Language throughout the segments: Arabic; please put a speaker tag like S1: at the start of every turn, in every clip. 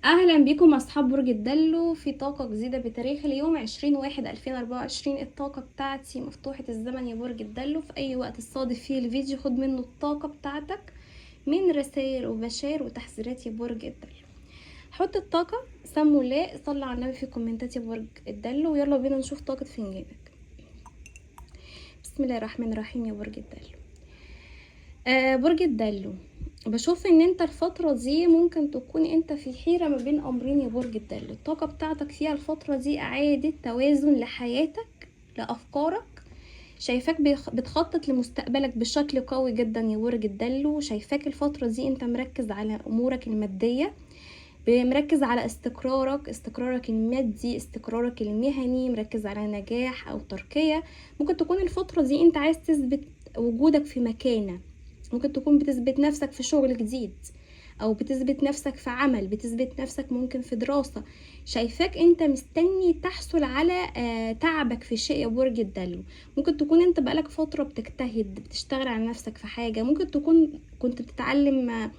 S1: اهلا بيكم اصحاب برج الدلو في طاقة جديدة بتاريخ اليوم 20/1/2024. الطاقة بتاعتي مفتوحة الزمن يا برج الدلو، في اي وقت تصادف فيه الفيديو خد منه الطاقة بتاعتك من رسائل وبشائر وتحذيرات يا برج الدلو. حط الطاقة، سموا الله، صلى على النبي في كومنتات يا برج الدلو، ويلا بينا نشوف طاقة فنجانك. بسم الله الرحمن الرحيم يا برج الدلو. برج الدلو، بشوف ان انت الفترة دي ممكن تكون انت في حيرة ما بين امرين يا برج الدلو. الطاقة بتاعتك فيها الفترة دي اعادة توازن لحياتك، لافكارك. شايفاك بتخطط لمستقبلك بشكل قوي جدا يا برج الدلو. شايفاك الفترة دي انت مركز على امورك المادية، مركز على استقرارك المادي، استقرارك المهني، مركز على نجاح او ترقية. ممكن تكون الفترة دي انت عايز تثبت وجودك في مكانة، ممكن تكون بتثبت نفسك في شغل جديد، او بتثبت نفسك في عمل، بتثبت نفسك ممكن في دراسة. شايفاك انت مستني تحصل على تعبك في شيء يا برج الدلو. ممكن تكون انت بقالك فترة بتجتهد، بتشتغل على نفسك في حاجة، ممكن تكون كنت بتتعلم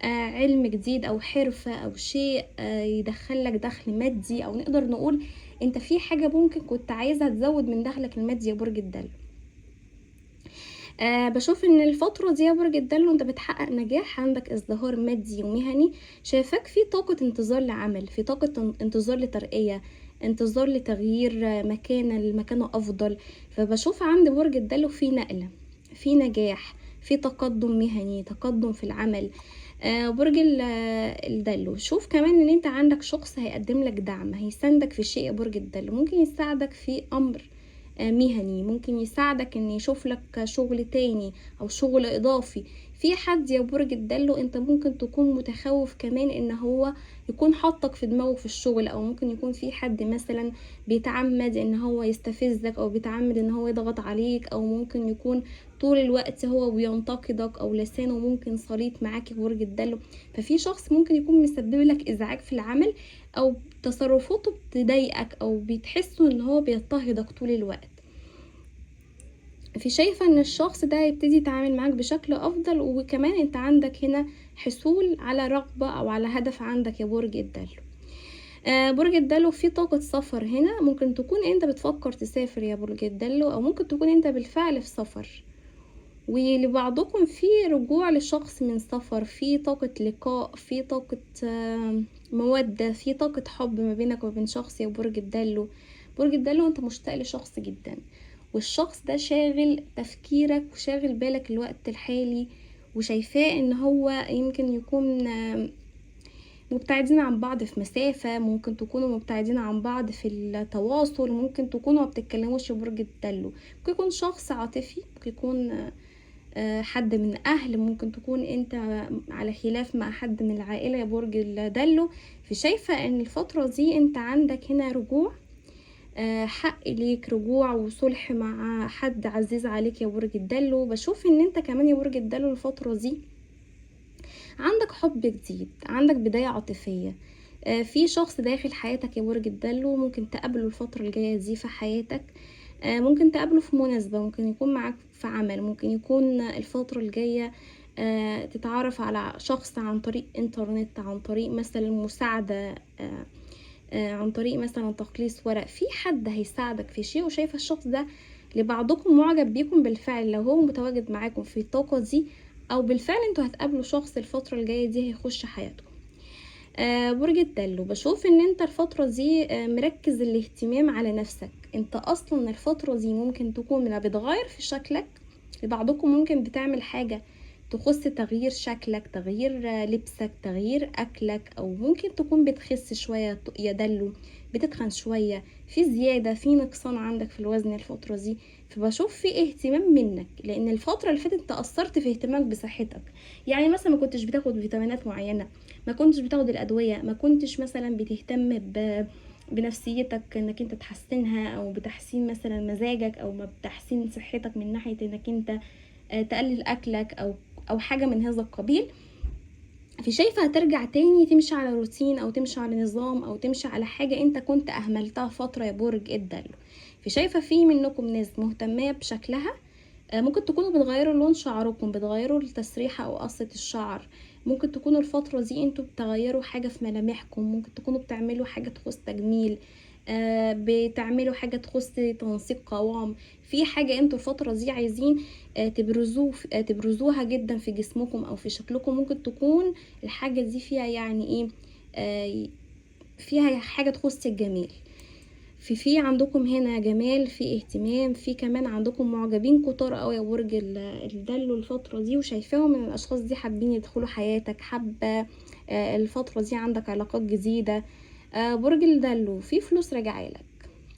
S1: علم جديد او حرفة او شيء يدخلك دخل مادي، او نقدر نقول انت في حاجة ممكن كنت عايزها تزود من دخلك المادي يا برج الدلو. بشوف ان الفترة دي يا برج الدلو انت بتحقق نجاح، عندك ازدهار مادي ومهني. شايفاك في طاقة انتظار لعمل، في طاقة انتظار لترقية، انتظار لتغيير مكانة لمكانة افضل. فبشوف عند برج الدلو في نقلة، في نجاح، في تقدم مهني، تقدم في العمل. برج الدلو، شوف كمان ان انت عندك شخص هيقدم لك دعم، هيساندك في شيء يا برج الدلو. ممكن يساعدك في امر مهني، ممكن يساعدك ان يشوف لك شغل تاني او شغل اضافي. في حد يا برج الدلو انت ممكن تكون متخوف كمان ان هو يكون حاطك في دماغه في الشغل، او ممكن يكون في حد مثلا بيتعمد ان هو يستفزك، او بيتعمد ان هو يضغط عليك، او ممكن يكون طول الوقت هو بينتقدك، او لسانه ممكن سليط معاك يا برج الدلو. ففي شخص ممكن يكون مسبب لك ازعاج في العمل، او تصرفاته بتضايقك، او بتحسه ان هو بيضطهدك طول الوقت. في شايفة ان الشخص ده هيبتدي يتعامل معاك بشكل افضل، وكمان انت عندك هنا حصول على رغبة او على هدف عندك يا برج الدلو. برج الدلو في طاقة سفر هنا، ممكن تكون انت بتفكر تسافر يا برج الدلو، او ممكن تكون انت بالفعل في سفر، ولبعضكم في رجوع لشخص من سفر، في طاقة لقاء، في طاقة مودة، في طاقة حب ما بينك وبين شخص يا برج الدلو. برج الدلو انت مشتاق لشخص جدا، والشخص ده شاغل تفكيرك وشاغل بالك الوقت الحالي، وشايفاه ان هو يمكن يكون مبتعدين عن بعض في مسافة، ممكن تكونوا مبتعدين عن بعض في التواصل، ممكن تكونوا ما بتتكلموش يا برج الدلو. ممكن يكون شخص عاطفي، ممكن يكون حد من اهل، ممكن تكون انت على خلاف مع حد من العائلة يا برج الدلو. في شايفة ان الفترة دي انت عندك هنا رجوع، حق ليك، رجوع وصلح مع حد عزيز عليك يا برج الدلو. بشوف ان انت كمان يا برج الدلو الفترة دي عندك حب جديد، عندك بداية عاطفية. في شخص داخل حياتك يا برج الدلو، ممكن تقابله الفترة الجاية دي في حياتك. ممكن تقابله في مناسبة، ممكن يكون معاك في عمل، ممكن يكون الفترة الجاية تتعرف على شخص عن طريق انترنت، عن طريق مثلا مساعدة، عن طريق مثلا تخليص ورق. في حد هيساعدك في شيء، وشايفة الشخص ده لبعضكم معجب بيكم بالفعل لو هو متواجد معاكم في الطاقة دي، او بالفعل انتوا هتقابلوا شخص الفترة الجاية دي هيخش حياتكم. برج الدلو، بشوف ان انت الفترة دي مركز الاهتمام على نفسك. انت اصلا الفترة دي ممكن تكون من بتغير في شكلك، لبعضكم ممكن بتعمل حاجة تخص تغيير شكلك، تغيير لبسك، تغيير اكلك، او ممكن تكون بتخس شوية يا دلو، بتتخن شوية، في زيادة، في نقصان عندك في الوزن الفترة دي. فبشوف في اهتمام منك، لان الفترة اللي فاتت تأثرت في اهتمامك بصحتك. يعني مثلا ما كنتش بتاخد فيتامينات معينة، ما كنتش بتاخد الادويه، ما كنتش مثلا بتهتم بنفسيتك انك انت تحسنها، او بتحسين مثلا مزاجك، او بتحسين صحتك من ناحيه انك انت تقلل اكلك، او حاجه من هذا القبيل. في شايفه هترجع تاني تمشي على روتين، او تمشي على نظام، او تمشي على حاجه انت كنت اهملتها فتره يا برج الدلو. في شايفه في منكم ناس مهتمه بشكلها، ممكن تكونوا بتغيروا لون شعركم، بتغيروا التسريحة او قصة الشعر، ممكن تكونوا الفترة دي انتوا بتغيروا حاجة في ملامحكم، ممكن تكونوا بتعملوا حاجة تخص تجميل، بتعملوا حاجة تخص تنسيق قوام، في حاجة انتوا الفترة دي عايزين تبرزوها جدا في جسمكم او في شكلكم. ممكن تكون الحاجة دي فيها يعني ايه، فيها حاجة تخص الجمال. في عندكم هنا جمال، في اهتمام، في كمان عندكم معجبين كتار قوي يا برج الدلو الفترة دي، وشايفاهم ان الاشخاص دي حابين يدخلوا حياتك، حابة الفترة دي عندك علاقات جديدة. برج الدلو في فلوس راجعالك،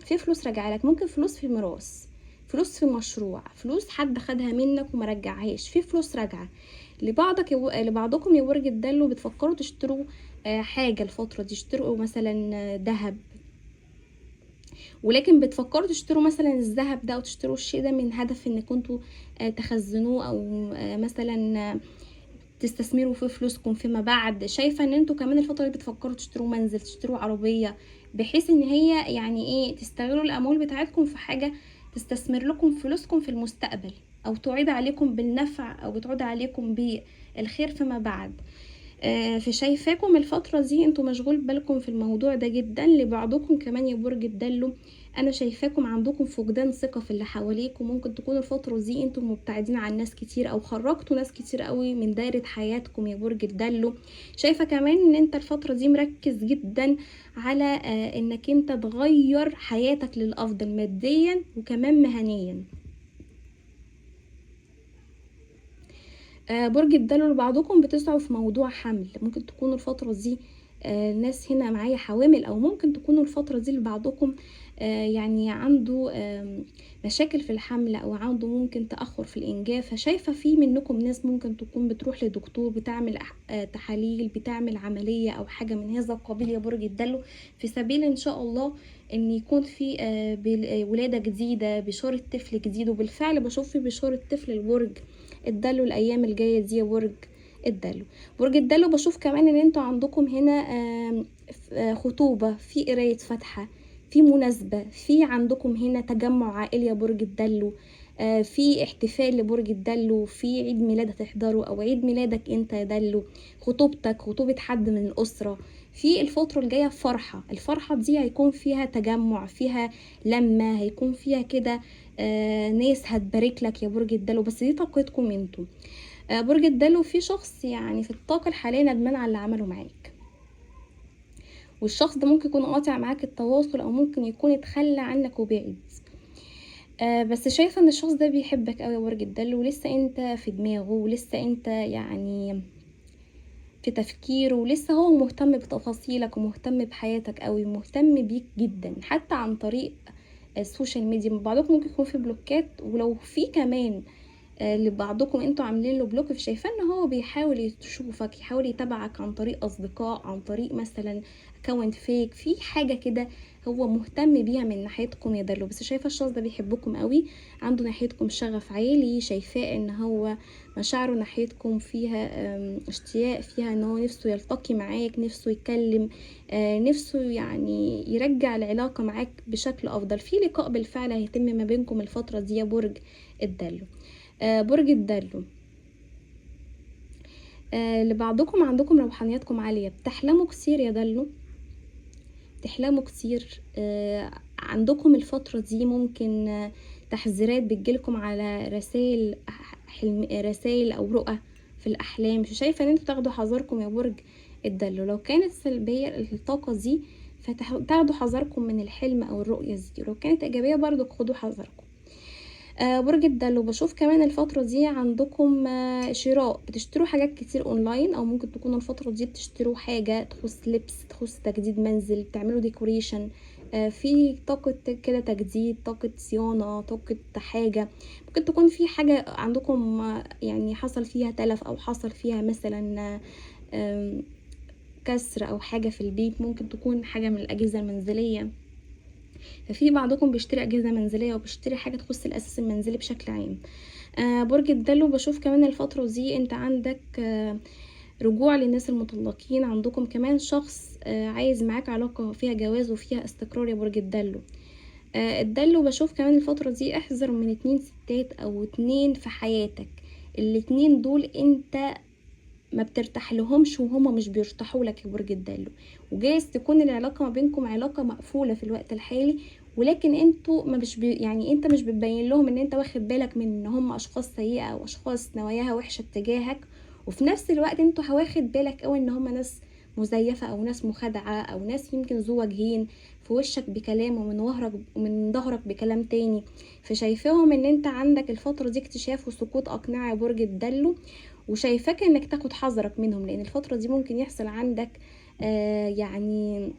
S1: في فلوس راجعالك، ممكن فلوس في ميراث، فلوس في مشروع، فلوس حد خدها منك وما رجعهاش، في فلوس راجعه لبعضكم يا برج الدلو. بتفكروا تشتروا حاجه الفتره دي، تشتروا مثلا ذهب، ولكن بتفكروا تشتروا مثلا الذهب ده او تشتروا الشيء ده من هدف ان كنتوا تخزنوه، او مثلا تستثمروا في فلوسكم فيما بعد. شايفه ان انتوا كمان الفتره دي بتفكروا تشتروا منزل، تشتروا عربيه، بحيث ان هي يعني ايه تستغلوا الاموال بتاعتكم في حاجه تستثمر لكم فلوسكم في المستقبل، او تعيد عليكم بالنفع، او بتعود عليكم بالخير فيما بعد. فشايفاكم الفترة دي انتوا مشغول بالكم في الموضوع ده جدا. لبعضكم كمان يا برج الدلو انا شايفاكم عندكم فقدان ثقة في اللي حواليكم، ممكن تكونوا الفترة دي انتوا مبتعدين عن ناس كتير، او خرجتوا ناس كتير قوي من دايرة حياتكم يا برج الدلو. شايفة كمان ان انت الفترة دي مركز جدا على انك انت تغير حياتك للافضل ماديا وكمان مهنيا. برج الدلو لبعضكم بتسعوا في موضوع حمل، ممكن تكونوا الفترة دي ناس هنا معايا حوامل، او ممكن تكونوا الفترة دي لبعضكم يعني عنده مشاكل في الحمل، او عنده ممكن تأخر في الانجاب. فشايفة في منكم ناس ممكن تكون بتروح لدكتور، بتعمل تحاليل، بتعمل عملية او حاجة من هذا القبيل يا برج الدلو، في سبيل ان شاء الله ان يكون في ولادة جديدة، بشارة طفل جديد. وبالفعل بشوف في بشارة طفل البرج الدلو الايام الجايه دي يا برج الدلو. برج الدلو بشوف كمان ان انتوا عندكم هنا خطوبه، في قرايه فاتحه، في مناسبه، في عندكم هنا تجمع عائلي يا برج الدلو، في احتفال لبرج الدلو، في عيد ميلاد هتحضره، او عيد ميلادك انت يا دلو، خطوبتك، خطوبه حد من الاسره. في الفترة الجاية فرحة، الفرحة دي هيكون فيها تجمع، فيها لما هيكون فيها كده ناس هتبارك لك يا برج الدلو، بس دي طاقتكم انتوا. برج الدلو في شخص يعني في الطاقة الحالية ندمان على اللي عمله معاك، والشخص ده ممكن يكون قاطع معاك التواصل، او ممكن يكون اتخلى عنك وبعد. بس شايفة ان الشخص ده بيحبك قوي يا برج الدلو، ولسه انت في دماغه، ولسه انت يعني في تفكيره، ولسه هو مهتم بتفاصيلك ومهتم بحياتك قوي، مهتم بيك جدا حتى عن طريق السوشيال ميديا. بعضكم ممكن يكون في بلوكات، ولو في كمان لبعضكم انتوا عاملين له بلوك، فشايفاه ان هو بيحاول يشوفك، يحاول يتابعك عن طريق اصدقاء، عن طريق مثلا اكونت فيك، في حاجه كده هو مهتم بيها من ناحيتكم يا دلو. بس شايفه الشخص ده بيحبكم قوي، عنده ناحيتكم شغف عالي، شايفاه ان هو مشاعره ناحيتكم فيها اشتياق، فيها ان هو نفسه يلتقي معاك، نفسه يتكلم، نفسه يعني يرجع العلاقه معاك بشكل افضل. في لقاء بالفعل هيتم ما بينكم الفتره دي يا برج الدلو. برج الدلو لبعضكم عندكم روحانياتكم عالية، بتحلموا كتير يا دلو، بتحلموا كتير. عندكم الفترة دي ممكن تحذيرات بتجيلكم على رسائل رسائل او رؤى في الاحلام. شايفة ان انتوا تاخدوا حذركم يا برج الدلو، لو كانت سلبية الطاقة دي فتاخدوا حذركم من الحلم او الرؤية دي، ولو كانت ايجابية برضو خدوا حذركم. برج الدلو بشوف كمان الفترة دي عندكم شراء، بتشتروا حاجات كتير اونلاين، او ممكن تكونوا الفترة دي بتشتروا حاجة تخص لبس، تخص تجديد منزل، بتعملوا ديكوريشن، في طاقة كده تجديد، طاقة صيانة، طاقة حاجة. ممكن تكون في حاجة عندكم يعني حصل فيها تلف، او حصل فيها مثلا كسر او حاجة في البيت، ممكن تكون حاجة من الأجهزة المنزلية. ففي بعضكم بيشتري أجهزة منزلية، وبيشتري حاجة تخص الأساس المنزلي بشكل عام. برج الدلو بشوف كمان الفترة دي انت عندك رجوع للناس المطلقين، عندكم كمان شخص عايز معاك علاقة فيها جواز وفيها استقرار يا برج الدلو. الدلو بشوف كمان الفترة دي احذر من 2 ستات او 2 في حياتك، الاتنين دول انت ما بترتاح لهمش وهما مش بيرتاحوا لك يا برج الدلو. وجايز تكون العلاقة ما بينكم علاقة مقفولة في الوقت الحالي، ولكن انتوا ما مش يعني انت مش بتبين لهم ان انت واخد بالك من ان هم اشخاص سيئة او اشخاص نواياها وحشة اتجاهك، وفي نفس الوقت انتوا واخد بالك قوي ان هم ناس مزيفة او ناس مخادعة او ناس يمكن ذو وجهين، في وشك بكلام ومن ظهرك بكلام تاني. فشايفاهم ان انت عندك الفترة دي اكتشاف وسقوط اقنعة يا برج الدلو، وشايفاك انك تاخد حذرك منهم، لان الفترة دي ممكن يحصل عندك يعني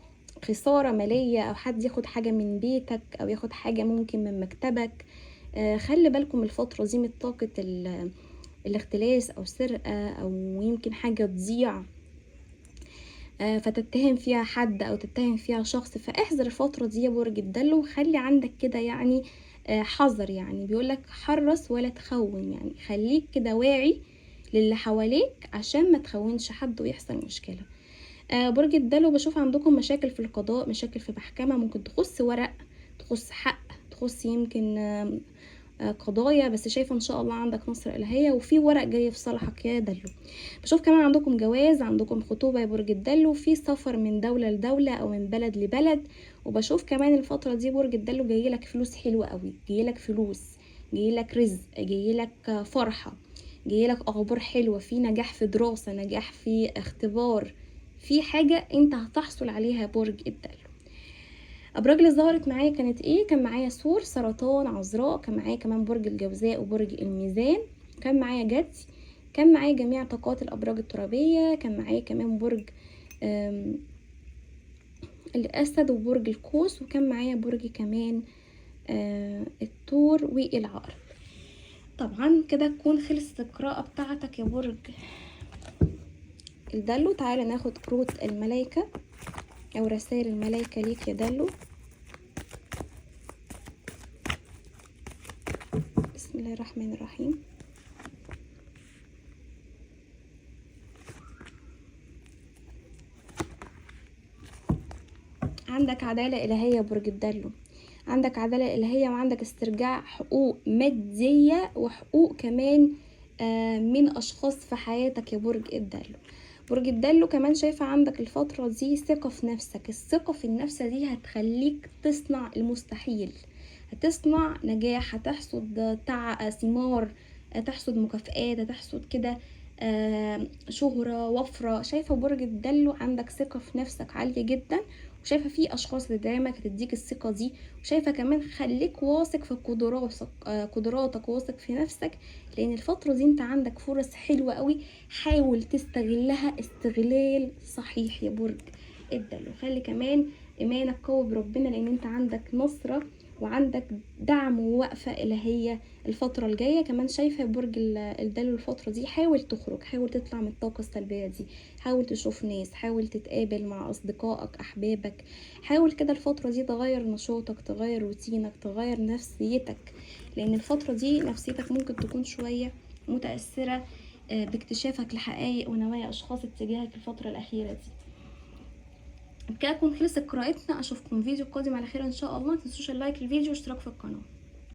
S1: خسارة مالية او حد ياخد حاجة من بيتك او ياخد حاجة ممكن من مكتبك. خلي بالكم الفترة دي من طاقة الاختلاس او سرقة او يمكن حاجة تضيع فتتهم فيها حد او تتهم فيها شخص. فاحذر الفترة دي يا برج الدلو، وخلي عندك كده يعني حذر. يعني بيقولك حرص ولا تخون، يعني خليك كده واعي للي حواليك عشان ما تخونش حد ويحصل مشكلة. برج الدلو بشوف عندكم مشاكل في القضاء، مشاكل في محكمة، ممكن تخص ورق، تخص حق، تخص يمكن قضايا، بس شايفة ان شاء الله عندك نصر الهية وفي ورق جاي في صالحك يا دلو. بشوف كمان عندكم جواز، عندكم خطوبة يا برج الدلو، في سفر من دولة لدولة او من بلد لبلد. وبشوف كمان الفترة دي برج الدلو جايلك فلوس حلوة قوي، جايلك فلوس، جايلك رزق، جايلك فرحة، جايلك اخبار حلوة، في نجاح في دراسة، نجاح في اختبار، في حاجة انت هتحصل عليها يا برج الدلو. ابراج اللي ظهرت معايا كانت ايه؟ كان معايا ثور، سرطان، عذراء، كان معايا كمان برج الجوزاء وبرج الميزان، كان معايا جدي، كان معايا جميع طاقات الابراج الترابيه، كان معايا كمان برج الاسد وبرج القوس، وكان معايا برج كمان الثور والعقرب. طبعا كده تكون خلصت القراءه بتاعتك يا برج الدلو. تعالى ناخد كروت الملايكه او رسائل الملايكه ليك يا دلو. بسم الله الرحمن الرحيم. عندك عدالة إلهية يا برج الدلو، عندك عدالة إلهية وعندك استرجاع حقوق مادية وحقوق كمان من أشخاص في حياتك يا برج الدلو. برج الدلو كمان شايفة عندك الفترة دي ثقة في نفسك، الثقة في النفس دي هتخليك تصنع المستحيل، هتصنع نجاح، هتحصد ثمار، تحصد مكافآت، هتحصد كده شهرة وفرة. شايفة برج الدلو عندك ثقة في نفسك عالية جدا، وشايفة في أشخاص تدعمك هتديك الثقة دي، وشايفة كمان خليك واثق في قدراتك واثق في نفسك، لأن الفترة دي انت عندك فرص حلوة قوي، حاول تستغلها استغلال صحيح يا برج الدلو. خلي كمان إيمانك قوي بربنا، لأن انت عندك نصرة وعندك دعم ووقفة إلهية الفترة الجاية. كمان شايفة برج الدلو الفترة دي حاول تخرج، حاول تطلع من الطاقة السلبية دي، حاول تشوف ناس، حاول تتقابل مع أصدقائك أحبابك، حاول كده الفترة دي تغير نشاطك، تغير روتينك، تغير نفسيتك، لأن الفترة دي نفسيتك ممكن تكون شوية متأثرة باكتشافك لحقائق ونوايا أشخاص اتجاهك الفترة الأخيرة دي. بكده تكون خلصت قراءتنا، اشوفكم فيديو قادم على خير ان شاء الله. متنسوش اللايك للفيديو واشتراك في القناه.